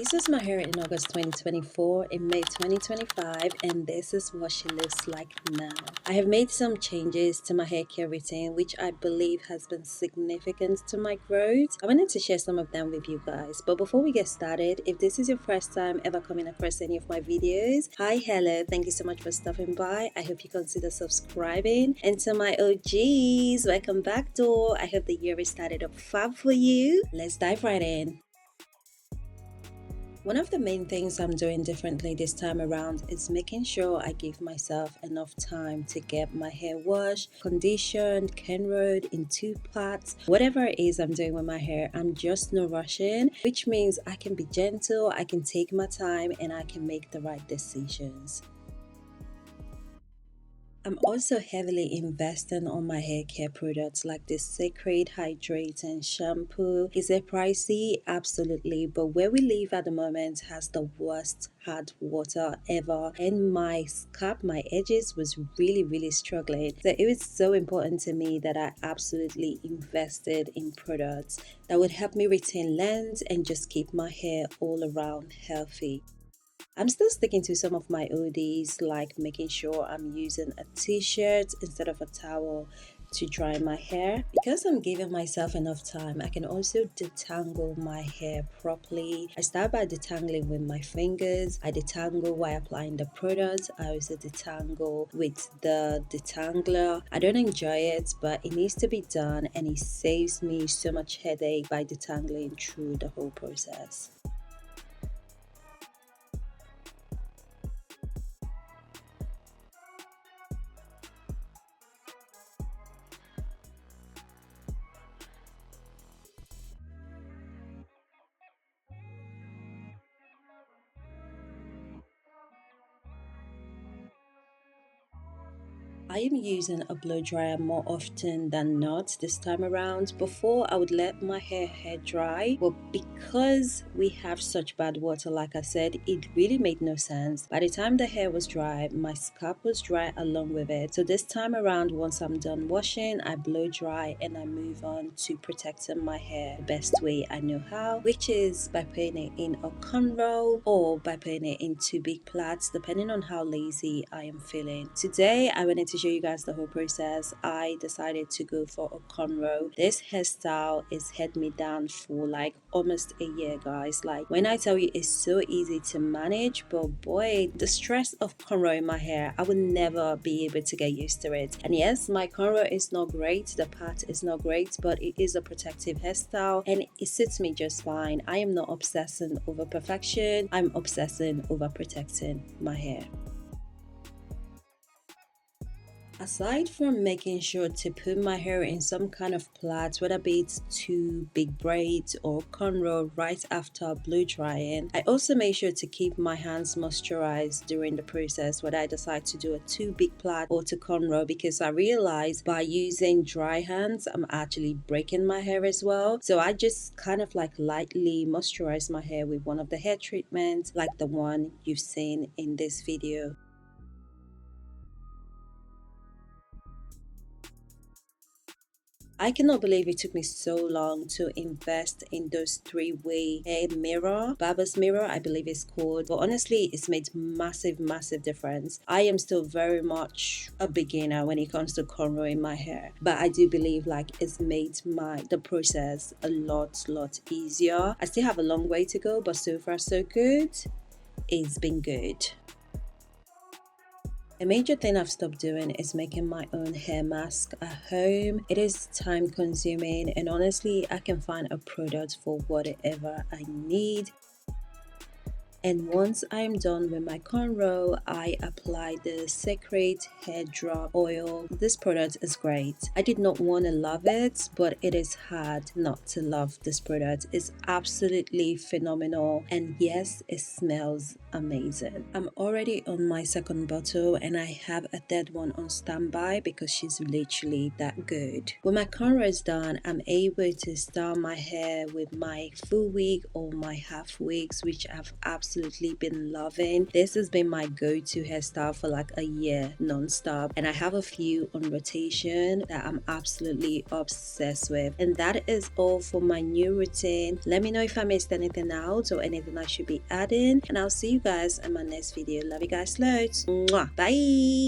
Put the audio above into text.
This was my hair in August 2024, in May 2025, and this is what she looks like now. I have made some changes to my hair care routine, which I believe has been significant to my growth. I wanted to share some of them with you guys. But before we get started, if this is your first time ever coming across any of my videos, hi, hello, thank you so much for stopping by. I hope you consider subscribing. And to my OGs, welcome back door. I hope the year has started up fab for you. Let's dive right in. One of the main things I'm doing differently this time around is making sure I give myself enough time to get my hair washed, conditioned, cornrowed in 2 parts. Whatever it is I'm doing with my hair, I'm just no rushing, which means I can be gentle, I can take my time, and I can make the right decisions. I'm also heavily investing on my hair care products like the Cecred Hydrating Shampoo. Is it pricey? Absolutely, but where we live at the moment has the worst hard water ever, and my scalp, my edges was really struggling. So it was so important to me that I absolutely invested in products that would help me retain length and just keep my hair all around healthy. I'm still sticking to some of my ODs, like making sure I'm using a t-shirt instead of a towel to dry my hair. Because I'm giving myself enough time, I can also detangle my hair properly. I start by detangling with my fingers. I detangle while applying the product. I also detangle with the detangler. I don't enjoy it, but it needs to be done, and it saves me so much headache by detangling through the whole process. I am using a blow dryer more often than not this time around. Before, I would let my hair dry, but because we have such bad water, like I said, it really made no sense. By the time the hair was dry, my scalp was dry along with it. So this time around, once I'm done washing, I blow dry and I move on to protecting my hair the best way I know how, which is by putting it in a cornrow or by putting it in 2 big plaits, depending on how lazy I am feeling. Today, I wanted to show you guys the whole process. I decided to go for a cornrow. This hairstyle is had me down for like almost a year, guys. Like, when I tell you it's so easy to manage, but boy, the stress of cornrowing my hair, I would never be able to get used to it. And yes, my cornrow is not great, the part is not great, but it is a protective hairstyle and it suits me just fine. I am not obsessing over perfection, I'm obsessing over protecting my hair. Aside from making sure to put my hair in some kind of plait, whether be it 2 big braids or cornrow right after blow drying, I also make sure to keep my hands moisturized during the process, whether I decide to do a 2 big plait or to cornrow, because I realize by using dry hands, I'm actually breaking my hair as well. So I just kind of like lightly moisturize my hair with one of the hair treatments like the one you've seen in this video. I cannot believe it took me so long to invest in those 3-way hair mirror, barber's mirror I believe it's called, but honestly it's made massive difference. I am still very much a beginner when it comes to cornrowing my hair, but I do believe like it's made the process a lot easier. I still have a long way to go, but so far so good. It's been good. A major thing I've stopped doing is making my own hair mask at home. It is time consuming, and honestly I can find a product for whatever I need. And once I'm done with my cornrow, I apply the Cecred Hair Drop Oil. This product is great. I did not want to love it, but it is hard not to love this product. It's absolutely phenomenal, and yes, it smells amazing. I'm already on my 2nd bottle and I have a 3rd one on standby because she's literally that good. When my cornrow is done, I'm able to style my hair with my full wig or my half wigs, which I've absolutely absolutely been loving. This has been my go-to hairstyle for like a year non-stop, and I have a few on rotation that I'm absolutely obsessed with. And that is all for my new routine. Let me know if I missed anything out or anything I should be adding, and I'll see you guys in my next video. Love you guys loads. Mwah. Bye.